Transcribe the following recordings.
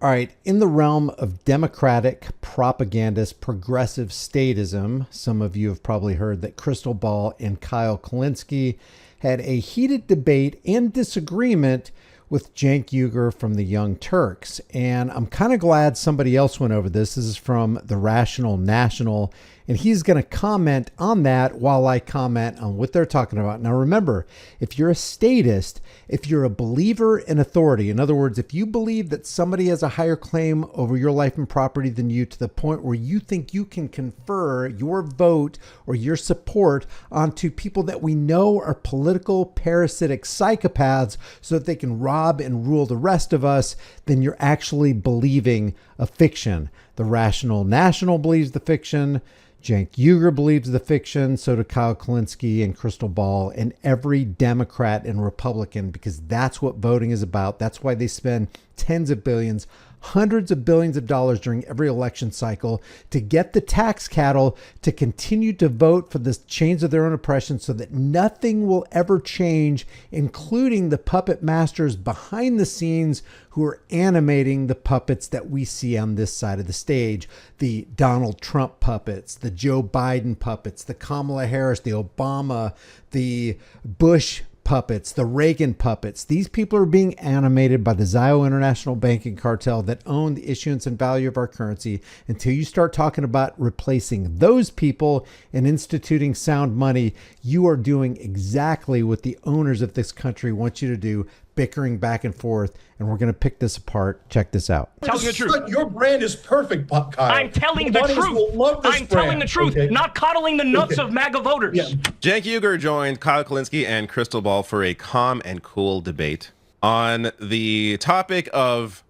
All right, in the realm of democratic propagandist progressive statism, some of you have probably heard that Crystal Ball and Kyle Kulinski had a heated debate and disagreement with Cenk Uygur from the Young Turks. And I'm kind of glad somebody else went over this. This is from the Rational National, and he's going to comment on that while I comment on what they're talking about. Now, remember, if you're a statist, if you're a believer in authority, in other words, if you believe that somebody has a higher claim over your life and property than you to the point where you think you can confer your vote or your support onto people that we know are political parasitic psychopaths so that they can rob and rule the rest of us, then you're actually believing a fiction. The Rational National believes the fiction. Cenk Uygur believes the fiction, so do Kyle Kulinski and Crystal Ball and every Democrat and Republican, because that's what voting is about. That's why they spend tens of billions, hundreds of billions of dollars during every election cycle to get the tax cattle to continue to vote for the chains of their own oppression so that nothing will ever change, including the puppet masters behind the scenes who are animating the puppets that we see on this side of the stage. The Donald Trump puppets, the Joe Biden puppets, the Kamala Harris, the Obama, the Bush puppets, the Reagan puppets. These people are being animated by the Zio International Banking Cartel that own the issuance and value of our currency. Until you start talking about replacing those people and instituting sound money, you are doing exactly what the owners of this country want you to do, bickering back and forth, and we're going to pick this apart. Check this out. Tell the truth. Your brand is perfect, Kyle. I'm telling the truth. I'm telling the truth, not coddling the nuts of MAGA voters. Yeah. Cenk Uygur joined Kyle Kulinski and Crystal Ball for a calm and cool debate on the topic of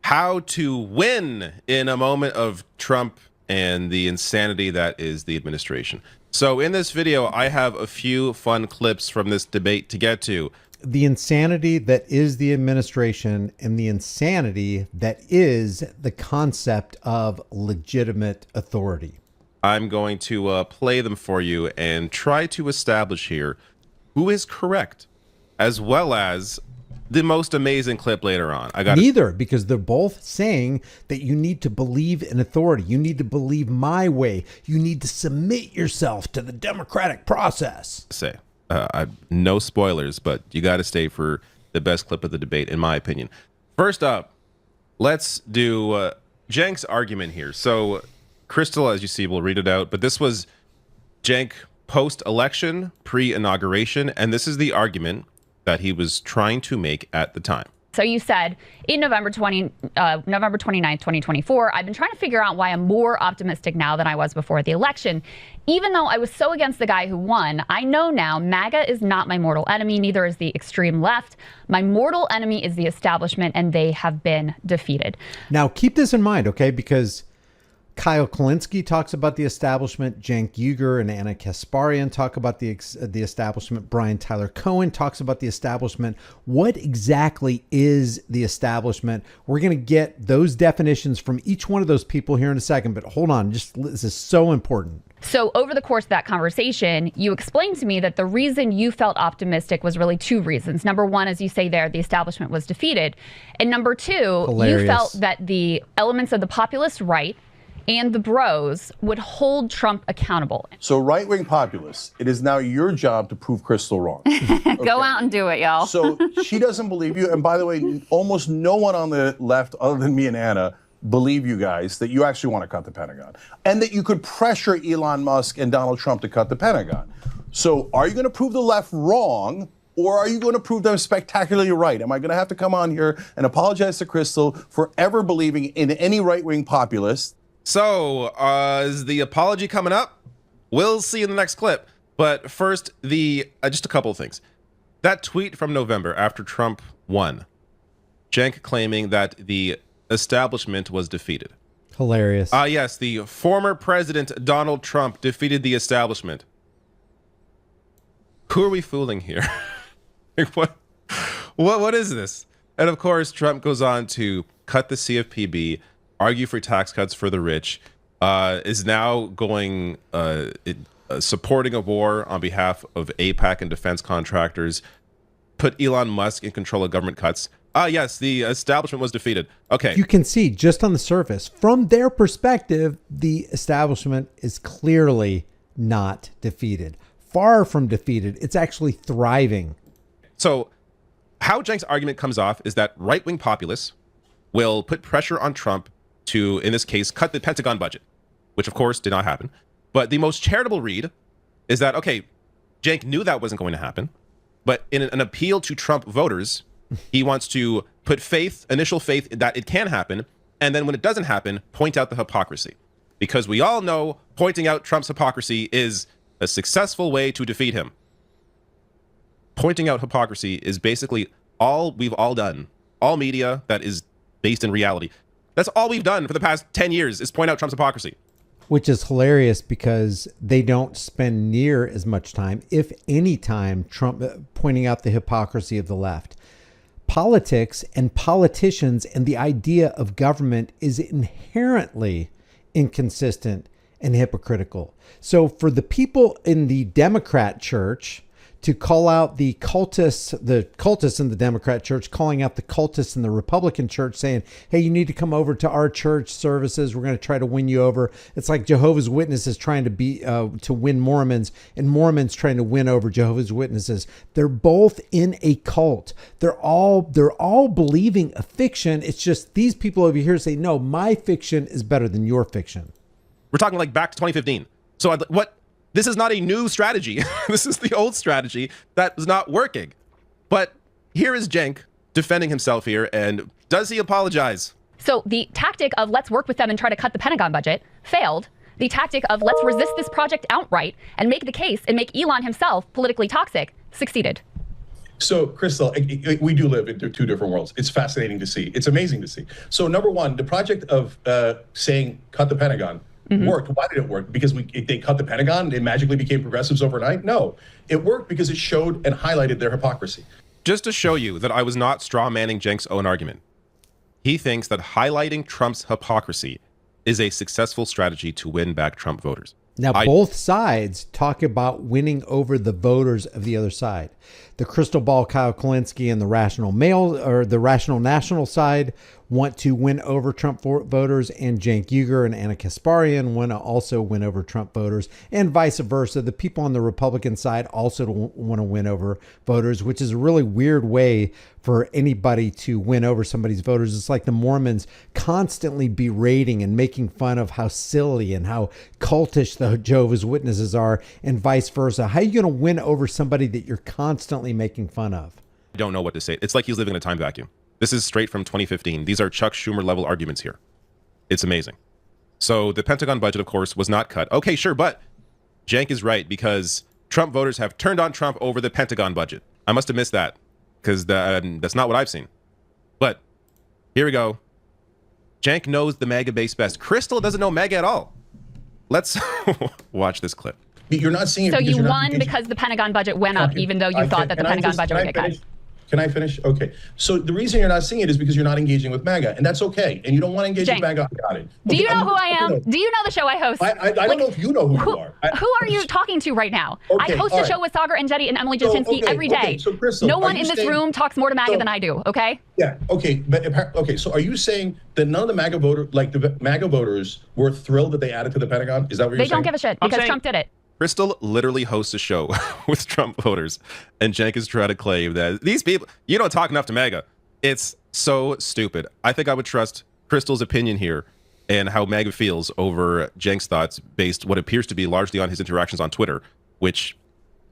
how to win in a moment of Trump and the insanity that is the administration. So in this video, I have a few fun clips from this debate to get to. The insanity that is the administration and the insanity that is the concept of legitimate authority. I'm going to play them for you and try to establish here who is correct, as well as the most amazing clip later on. I got neither, because they're both saying that you need to believe in authority. You need to believe my way. You need to submit yourself to the democratic process. No spoilers, but you got to stay for the best clip of the debate, in my opinion. First up, let's do Cenk's argument here. So Crystal, as you see, will read it out, but this was Cenk post-election, pre-inauguration, and this is the argument that he was trying to make at the time. So you said in November 29th, 2024, I've been trying to figure out why I'm more optimistic now than I was before the election. Even though I was so against the guy who won, I know now MAGA is not my mortal enemy, neither is the extreme left. My mortal enemy is the establishment, and they have been defeated. Now, keep this in mind, okay? Because Kyle Kulinski talks about the establishment. Cenk Uygur and Anna Kasparian talk about the establishment. Brian Tyler Cohen talks about the establishment. What exactly is the establishment? We're going to get those definitions from each one of those people here in a second, but hold on. This is so important. So over the course of that conversation, you explained to me that the reason you felt optimistic was really two reasons. Number one, as you say there, the establishment was defeated. And number two, Hilarious. You felt that the elements of the populist right and the bros would hold Trump accountable. So right-wing populists, it is now your job to prove Crystal wrong. Okay. Go out and do it, y'all. So she doesn't believe you. And by the way, almost no one on the left, other than me and Anna, believe you guys that you actually want to cut the Pentagon and that you could pressure Elon Musk and Donald Trump to cut the Pentagon. So are you going to prove the left wrong, or are you going to prove them spectacularly right? Am I going to have to come on here and apologize to Crystal for ever believing in any right-wing populist? So, is the apology coming up? We'll see in the next clip. But first, just a couple of things. That tweet from November after Trump won, Cenk claiming that the establishment was defeated. Hilarious. Yes, the former president Donald Trump defeated the establishment. Who are we fooling here? What is this? And of course, Trump goes on to cut the CFPB, argue for tax cuts for the rich, is now going supporting a war on behalf of AIPAC and defense contractors, put Elon Musk in control of government cuts. Yes, the establishment was defeated. Okay. You can see just on the surface, from their perspective, the establishment is clearly not defeated. Far from defeated. It's actually thriving. So how Cenk's argument comes off is that right-wing populists will put pressure on Trump to, in this case, cut the Pentagon budget, which of course did not happen. But the most charitable read is that, okay, Cenk knew that wasn't going to happen, but in an appeal to Trump voters, he wants to put initial faith that it can happen, and then when it doesn't happen, point out the hypocrisy. Because we all know pointing out Trump's hypocrisy is a successful way to defeat him. Pointing out hypocrisy is basically all we've all done. All media that is based in reality. That's all we've done for the past 10 years is point out Trump's hypocrisy. Which is hilarious because they don't spend near as much time, if any time, Trump pointing out the hypocrisy of the left. Politics and politicians and the idea of government is inherently inconsistent and hypocritical. So for the people in the Democrat church to call out the cultists in the Democrat church, calling out the cultists in the Republican church, saying, hey, you need to come over to our church services. We're going to try to win you over. It's like Jehovah's Witnesses trying to win Mormons, and Mormons trying to win over Jehovah's Witnesses. They're both in a cult. They're all believing a fiction. It's just these people over here say, no, my fiction is better than your fiction. We're talking like back to 2015. So this is not a new strategy. This is the old strategy that was not working. But here is Cenk defending himself here. And does he apologize? So the tactic of let's work with them and try to cut the Pentagon budget failed. The tactic of let's resist this project outright and make the case and make Elon himself politically toxic succeeded. So, Crystal, we do live in two different worlds. It's fascinating to see. It's amazing to see. So, number one, the project of saying cut the Pentagon worked. Why did it work? Because they cut the Pentagon, they magically became progressives overnight? No. It worked because it showed and highlighted their hypocrisy. Just to show you that I was not straw manning Cenk's own argument, he thinks that highlighting Trump's hypocrisy is a successful strategy to win back Trump voters. Now, both sides talk about winning over the voters of the other side. The crystal ball Kyle Kalinske and the rational national side want to win over Trump voters, and Cenk Uygur and Ana Kasparian want to also win over Trump voters, and vice versa. The people on the Republican side also want to win over voters, which is a really weird way for anybody to win over somebody's voters. It's like the Mormons constantly berating and making fun of how silly and how cultish the Jehovah's Witnesses are, and vice versa. How are you going to win over somebody that you're constantly making fun of? I don't know what to say. It's like he's living in a time vacuum. This is straight from 2015. These are Chuck Schumer level arguments here. It's amazing. So the Pentagon budget, of course, was not cut. Okay, sure, but Cenk is right because Trump voters have turned on Trump over the Pentagon budget. I must have missed that because that's not what I've seen. But here we go. Cenk knows the MAGA base best. Crystal doesn't know MAGA at all. Let's watch this clip. You're not seeing it. So you won because the Pentagon budget went up, even though you thought that the Pentagon budget would get cut. Can I finish? Okay. So the reason you're not seeing it is because you're not engaging with MAGA, and that's okay. And you don't want to engage with MAGA. I got it. Do you know who I am? Do you know the show I host? I don't know if you know who you are. Who are you talking to right now? Okay, I host a show with Sagar and Jetty and Emily Jasinski every day. So Crystal, no one in this room talks more to MAGA than I do, okay? Yeah, okay. So are you saying that none of the MAGA voters were thrilled that they added to the Pentagon? Is that what you're saying? They don't give a shit because Trump did it. Crystal literally hosts a show with Trump voters, and Cenk is trying to claim that these people, you don't talk enough to MAGA. It's so stupid. I think I would trust Crystal's opinion here and how MAGA feels over Cenk's thoughts based what appears to be largely on his interactions on Twitter, which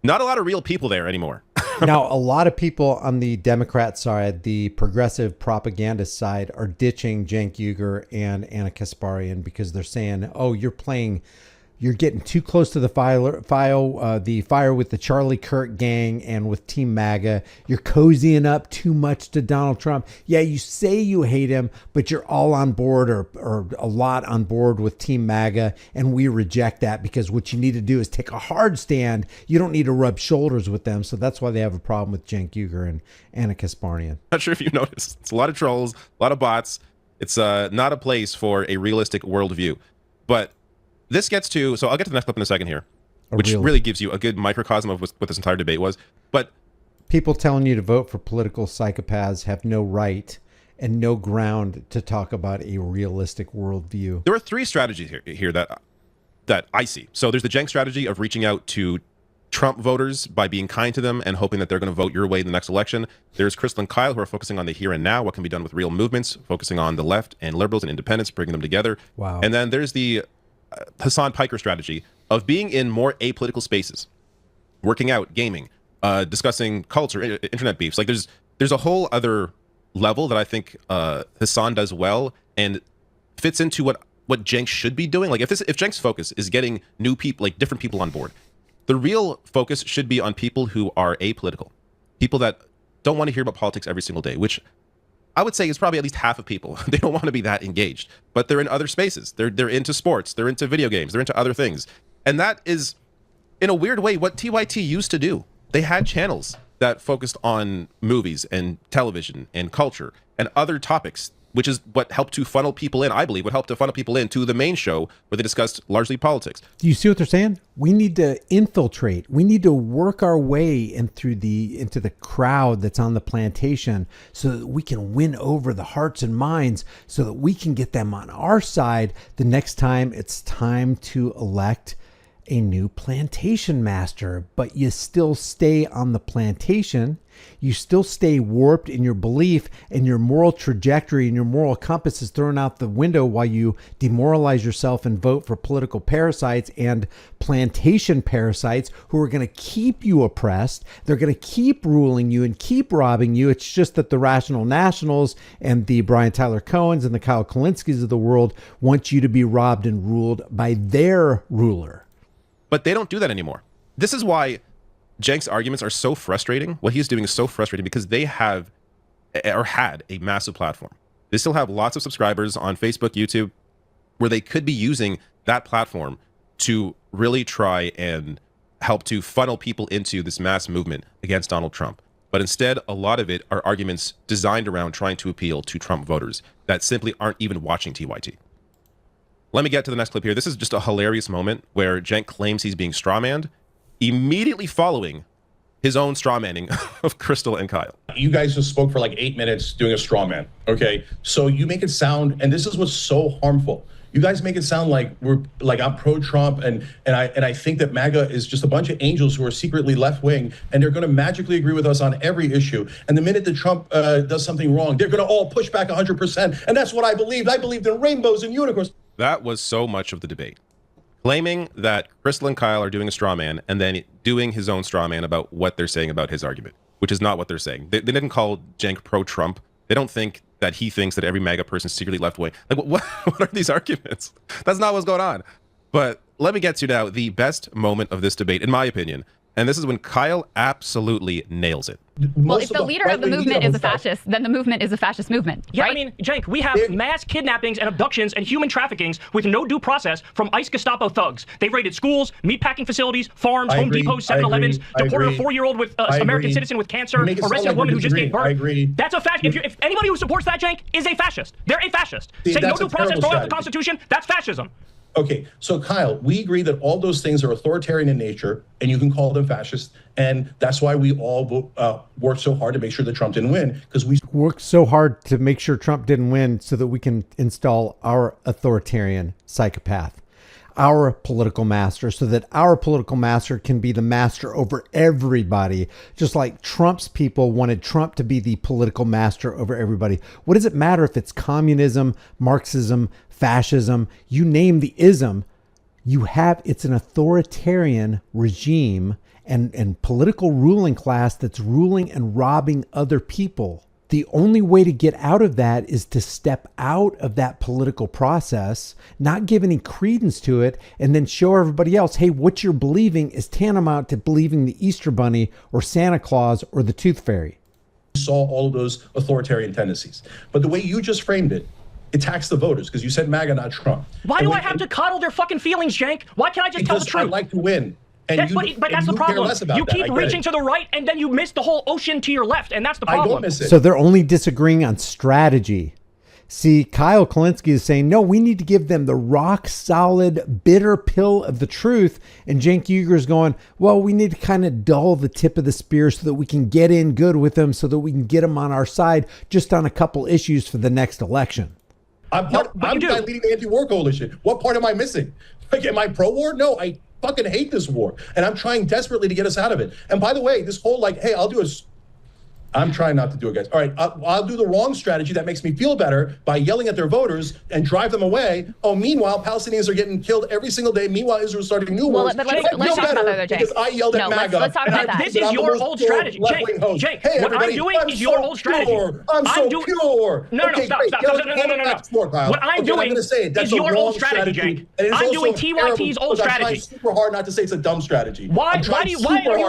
not a lot of real people there anymore. Now, a lot of people on the Democrat side, the progressive propagandist side, are ditching Cenk Uygur and Ana Kasparian because they're saying, oh, you're getting too close to the fire with the Charlie Kirk gang and with Team MAGA. You're cozying up too much to Donald Trump. Yeah, you say you hate him, but you're all on board or a lot on board with Team MAGA, and we reject that because what you need to do is take a hard stand. You don't need to rub shoulders with them. So that's why they have a problem with Cenk Uygur and Ana Kasparian. Not sure if you noticed. It's a lot of trolls, a lot of bots. It's not a place for a realistic worldview. But this gets to, so I'll get to the next clip in a second here, which really gives you a good microcosm of what this entire debate was. But People telling you to vote for political psychopaths have no right and no ground to talk about a realistic worldview. There are three strategies here that I see. So there's the Cenk strategy of reaching out to Trump voters by being kind to them and hoping that they're going to vote your way in the next election. There's Crystal and Kyle, who are focusing on the here and now, what can be done with real movements, focusing on the left and liberals and independents, bringing them together. Wow. And then there's the Hassan Piker strategy of being in more apolitical spaces, working out, gaming, discussing culture, internet beefs. Like there's a whole other level that I think Hassan does well and fits into what Cenk should be doing. Like if Cenk's focus is getting new people, like different people on board, the real focus should be on people who are apolitical, people that don't want to hear about politics every single day, which I would say is probably at least half of people. They don't want to be that engaged, but they're in other spaces. They're into sports, they're into video games, they're into other things. And that is, in a weird way, what TYT used to do. They had channels that focused on movies and television and culture and other topics, which is what helped to funnel people in, I believe, what helped to funnel people into the main show where they discussed largely politics. Do you see what they're saying? We need to infiltrate. We need to work our way into the crowd that's on the plantation so that we can win over the hearts and minds so that we can get them on our side the next time it's time to elect a new plantation master. But you still stay on the plantation. You still stay warped in your belief, and your moral trajectory and your moral compass is thrown out the window while you demoralize yourself and vote for political parasites and plantation parasites who are going to keep you oppressed. They're going to keep ruling you and keep robbing you. It's just that the Rational Nationals and the Brian Tyler Cohens and the Kyle Kalinskis of the world want you to be robbed and ruled by their ruler. But they don't do that anymore. This is why Cenk's arguments are so frustrating. What he's doing is so frustrating because they have or had a massive platform. They still have lots of subscribers on Facebook, YouTube, where they could be using that platform to really try and help to funnel people into this mass movement against Donald Trump. But instead, a lot of it are arguments designed around trying to appeal to Trump voters that simply aren't even watching TYT. Let me get to the next clip here. This is just a hilarious moment where Cenk claims he's being strawmanned, immediately following his own strawmanning of Crystal and Kyle. You guys just spoke for like 8 minutes doing a straw man, okay? So you make it sound, and this is what's so harmful. You guys make it sound like I'm pro-Trump, and I think that MAGA is just a bunch of angels who are secretly left-wing, and they're going to magically agree with us on every issue. And the minute that Trump does something wrong, they're going to all push back 100%. And that's what I believed. I believed in rainbows and unicorns. That was so much of the debate. Claiming that Crystal and Kyle are doing a straw man and then doing his own straw man about what they're saying about his argument, which is not what they're saying. They didn't call Cenk pro-Trump. They don't think that he thinks that every MAGA person is secretly left-wing. Like, what are these arguments? That's not what's going on. But let me get to now the best moment of this debate, in my opinion. And this is when Kyle absolutely nails it. Well, if the leader of the movement is a fascist, then the movement is a fascist movement, Yeah, right? I mean, Cenk, we have mass kidnappings and abductions and human traffickings with no due process from ICE Gestapo thugs. They've raided schools, meatpacking facilities, farms, Home Depots, 7-Elevens, deported a 4-year-old with American citizen with cancer, arrested a woman who just gave birth. I agree. That's a fascist. If anybody who supports that, Cenk, is a fascist. They're a fascist. Say no due process, throw out the Constitution, that's fascism. Okay, so Kyle, we agree that all those things are authoritarian in nature, and you can call them fascist, and that's why we all worked so hard to make sure that Trump didn't win, because we worked so hard to make sure Trump didn't win so that we can install our authoritarian psychopath, our political master, so that our political master can be the master over everybody, just like Trump's people wanted Trump to be the political master over everybody. What does it matter if it's communism, Marxism, fascism, you name the ism, it's an authoritarian regime and political ruling class that's ruling and robbing other people. The only way to get out of that is to step out of that political process, not give any credence to it, and then show everybody else, hey, what you're believing is tantamount to believing the Easter Bunny or Santa Claus or the Tooth Fairy. saw all of those authoritarian tendencies. But the way you just framed it, attacks the voters, because you said MAGA, not Trump. Why do I have to coddle their fucking feelings, Cenk? Why can't I just tell the truth? I'd like to win. And But that's the problem. You keep reaching to the right, and then you miss the whole ocean to your left, and that's the problem. I don't miss it. So they're only disagreeing on strategy. See, Kyle Kalinske is saying, no, we need to give them the rock solid, bitter pill of the truth. And Cenk Uygur is going, well, we need to kind of dull the tip of the spear so that we can get in good with them, so that we can get them on our side just on a couple issues for the next election. I'm leading the anti-war coalition. What part am I missing? Like, am I pro-war? No, I fucking hate this war. And I'm trying desperately to get us out of it. And by the way, this whole like, hey, I'm trying not to do it, guys. All right, I'll do the wrong strategy that makes me feel better by yelling at their voters and drive them away. Oh, meanwhile, Palestinians are getting killed every single day. Meanwhile, Israel's starting new wars. But let's talk about that, Jake. Because I yelled at MAGA. Let's talk about that. This is your old strategy. Jake, hey, what I'm doing is your old strategy. I'm so pure. No, stop. What I'm doing is your old strategy, Jake. I'm doing TYT's old strategy. I'm trying super hard not to say it's a dumb strategy. Why are you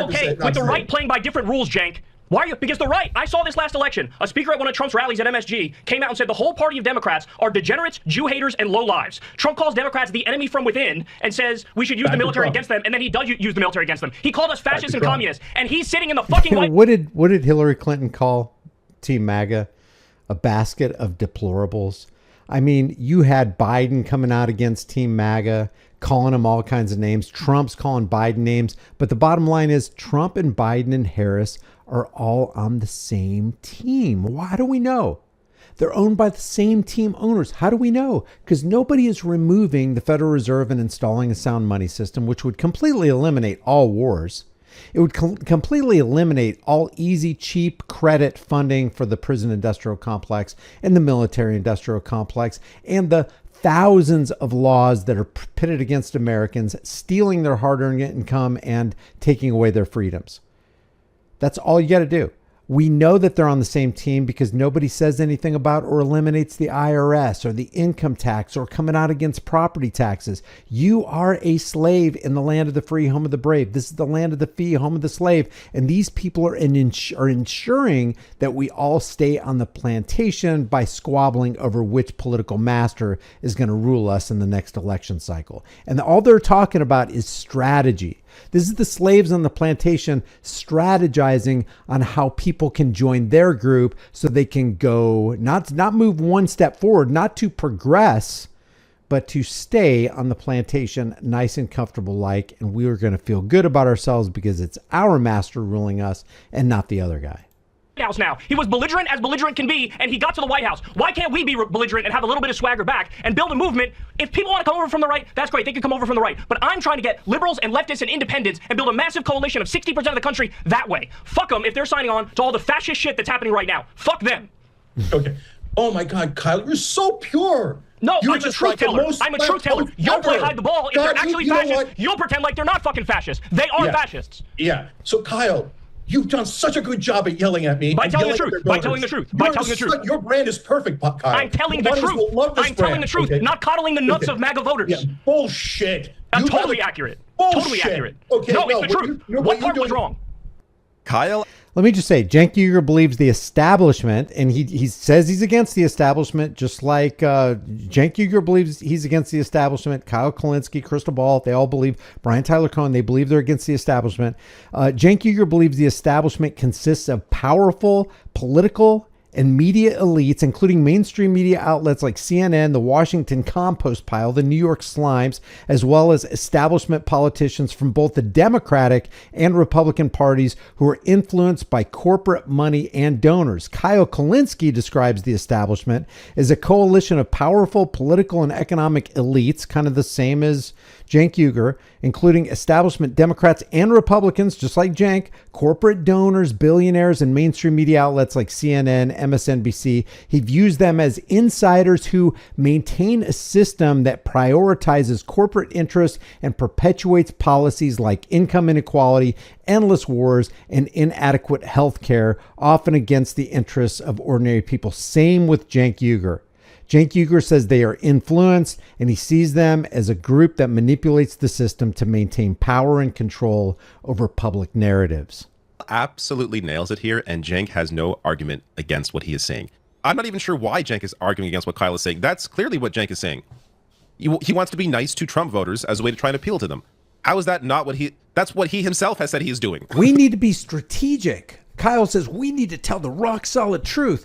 okay with the right playing by different rules, Cenk? Why are you? Because the right, I saw this last election. A speaker at one of Trump's rallies at MSG came out and said the whole party of Democrats are degenerates, Jew haters, and lowlives. Trump calls Democrats the enemy from within and says we should use the military against them, and then he does use the military against them. He called us fascists and communists, and he's sitting in the fucking White. What did Hillary Clinton call Team MAGA? A basket of deplorables. I mean, you had Biden coming out against Team MAGA, calling him all kinds of names. Trump's calling Biden names. But the bottom line is Trump and Biden and Harris are all on the same team. Why do we know? They're owned by the same team owners. How do we know? Because nobody is removing the Federal Reserve and installing a sound money system, which would completely eliminate all wars. It would completely eliminate all easy, cheap credit funding for the prison industrial complex and the military industrial complex and the thousands of laws that are pitted against Americans, stealing their hard-earned income and taking away their freedoms. That's all you got to do. We know that they're on the same team because nobody says anything about or eliminates the IRS or the income tax or coming out against property taxes. You are a slave in the land of the free, home of the brave. This is the land of the free, home of the slave. And these people are ensuring that we all stay on the plantation by squabbling over which political master is going to rule us in the next election cycle. And all they're talking about is strategy. This is the slaves on the plantation strategizing on how people can join their group so they can go, not move one step forward, not to progress, but to stay on the plantation nice and comfortable like, and we are going to feel good about ourselves because it's our master ruling us and not the other guy. House now. He was belligerent as belligerent can be, and he got to the White House. Why can't we be belligerent and have a little bit of swagger back and build a movement? If people want to come over from the right, that's great. They can come over from the right. But I'm trying to get liberals and leftists and independents and build a massive coalition of 60% of the country that way. Fuck them if they're signing on to all the fascist shit that's happening right now. Fuck them. Okay. Oh my God, Kyle, you're so pure. No, I'm a truth teller. I'm a truth teller. You'll play hide the ball. If they're actually fascists, you'll pretend like they're not fucking fascists. They are fascists. Yeah. So Kyle, you've done such a good job at yelling at me. By telling the truth. By telling the truth. By telling the truth. Your brand is perfect, Kyle. I'm telling the truth. I'm telling the truth, not coddling the nuts of MAGA voters. Yeah, bullshit. Totally accurate. Bullshit. Totally accurate. Okay, no, it's the truth. What part was wrong? Kyle? Let me just say, Cenk Uygur believes the establishment, and he says he's against the establishment, just like Cenk Uygur believes he's against the establishment. Kyle Kalinske, Crystal Ball, they all believe. Brian Tyler Cohen, they believe they're against the establishment. Cenk Uygur believes the establishment consists of powerful political and media elites, including mainstream media outlets like CNN, the Washington Compost Pile, the New York Slimes, as well as establishment politicians from both the Democratic and Republican parties who are influenced by corporate money and donors. Kyle Kalinske describes the establishment as a coalition of powerful political and economic elites, kind of the same as Cenk Uygur, including establishment Democrats and Republicans, just like Cenk, corporate donors, billionaires, and mainstream media outlets like CNN, MSNBC. He views them as insiders who maintain a system that prioritizes corporate interests and perpetuates policies like income inequality, endless wars, and inadequate health care, often against the interests of ordinary people. Same with Cenk Uygur. Cenk Uygur says they are influenced, and he sees them as a group that manipulates the system to maintain power and control over public narratives. Absolutely nails it here, and Cenk has no argument against what he is saying. I'm not even sure why Cenk is arguing against what Kyle is saying. That's clearly what Cenk is saying. He wants to be nice to Trump voters as a way to try and appeal to them. How is that not what that's what he himself has said he is doing? We need to be strategic. Kyle says we need to tell the rock solid truth.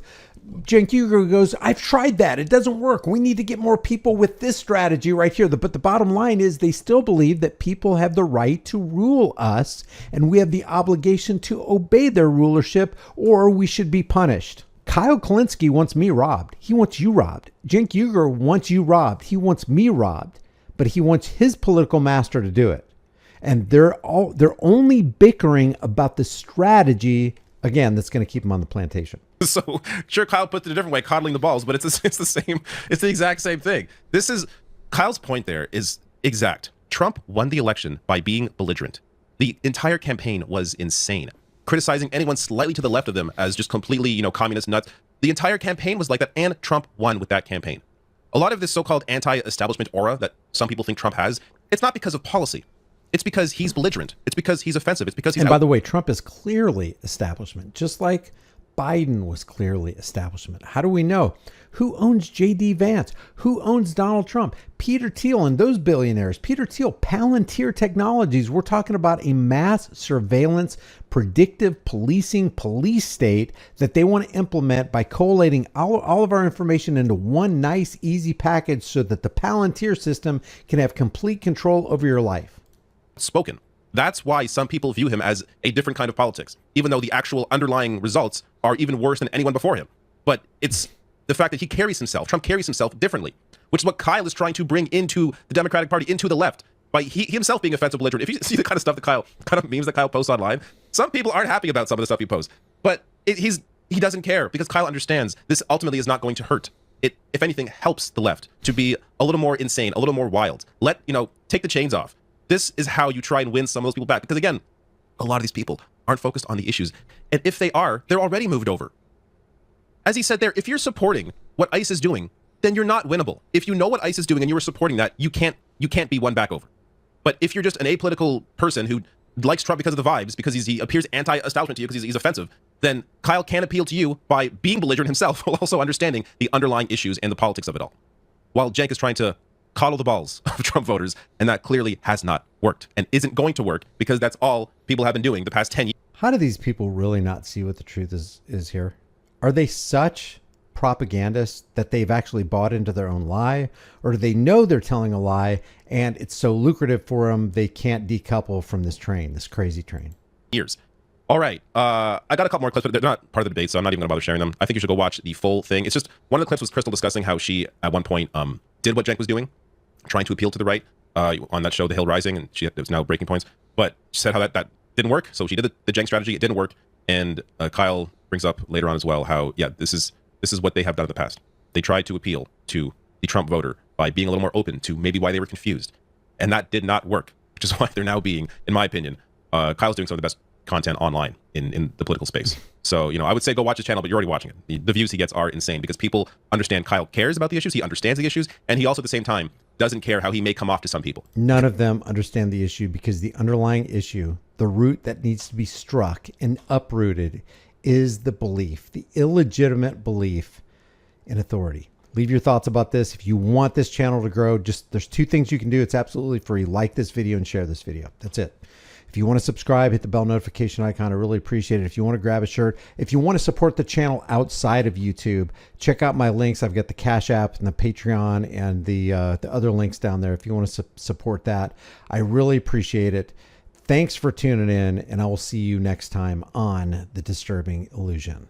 Cenk Uygur goes, I've tried that. It doesn't work. We need to get more people with this strategy right here. But the bottom line is they still believe that people have the right to rule us, and we have the obligation to obey their rulership, or we should be punished. Kyle Kalinske wants me robbed. He wants you robbed. Cenk Uygur wants you robbed. He wants me robbed. But he wants his political master to do it. And they're only bickering about the strategy, again, that's going to keep him on the plantation. So sure, Kyle put it a different way, coddling the balls, but it's the same. It's the exact same thing. This is Kyle's point. There is exact. Trump won the election by being belligerent. The entire campaign was insane, criticizing anyone slightly to the left of them as just completely, communist nuts. The entire campaign was like that, and Trump won with that campaign. A lot of this so-called anti-establishment aura that some people think Trump has, it's not because of policy. It's because he's belligerent. It's because he's offensive. It's because he's. And by the way, Trump is clearly establishment, just like Biden was clearly establishment. How do we know? Who owns J.D. Vance? Who owns Donald Trump? Peter Thiel and those billionaires. Peter Thiel, Palantir Technologies. We're talking about a mass surveillance, predictive policing police state that they want to implement by collating all of our information into one nice, easy package so that the Palantir system can have complete control over your life. Spoken. That's why some people view him as a different kind of politics, even though the actual underlying results are even worse than anyone before him. But it's the fact that Trump carries himself differently, which is what Kyle is trying to bring into the Democratic Party, into the left, by he himself being offensive, belligerent. If you see the kind of stuff that kind of memes that Kyle posts online, some people aren't happy about some of the stuff he posts, but he doesn't care because Kyle understands this ultimately is not going to hurt. It, if anything, helps the left to be a little more insane, a little more wild. Take the chains off. This is how you try and win some of those people back. Because again, a lot of these people aren't focused on the issues. And if they are, they're already moved over. As he said there, if you're supporting what ICE is doing, then you're not winnable. If you know what ICE is doing and you are supporting that, you can't be won back over. But if you're just an apolitical person who likes Trump because of the vibes, because he appears anti-establishment to you because he's offensive, then Kyle can appeal to you by being belligerent himself while also understanding the underlying issues and the politics of it all. While Cenk is trying to coddle the balls of Trump voters, and that clearly has not worked and isn't going to work because that's all people have been doing the past 10 years. How do these people really not see what the truth is here? Are they such propagandists that they've actually bought into their own lie, or do they know they're telling a lie and it's so lucrative for them they can't decouple from this crazy train? Years. All right. I got a couple more clips, but they're not part of the debate, so I'm not even going to bother sharing them. I think you should go watch the full thing. It's just one of the clips was Crystal discussing how she, at one point, did what Cenk was doing, trying to appeal to the right on that show, The Hill Rising, and it was now Breaking Points. But she said how that didn't work, so she did the Cenk strategy. It didn't work, and Kyle brings up later on as well how, yeah, this is what they have done in the past. They tried to appeal to the Trump voter by being a little more open to maybe why they were confused, and that did not work, which is why they're now being, in my opinion, Kyle's doing some of the best content online in the political space. So, I would say go watch his channel, but you're already watching it. The views he gets are insane because people understand Kyle cares about the issues, he understands the issues, and he also at the same time doesn't care how he may come off to some people. None of them understand the issue because the underlying issue, the root that needs to be struck and uprooted, is the belief, the illegitimate belief in authority. Leave your thoughts about this. If you want this channel to grow, there's two things you can do. It's absolutely free. Like this video and share this video. That's it. If you want to subscribe, hit the bell notification icon. I really appreciate it. If you want to grab a shirt, if you want to support the channel outside of YouTube, check out my links. I've got the Cash App and the Patreon and the other links down there. If you want to support that, I really appreciate it. Thanks for tuning in, and I will see you next time on The Disturbing Illusion.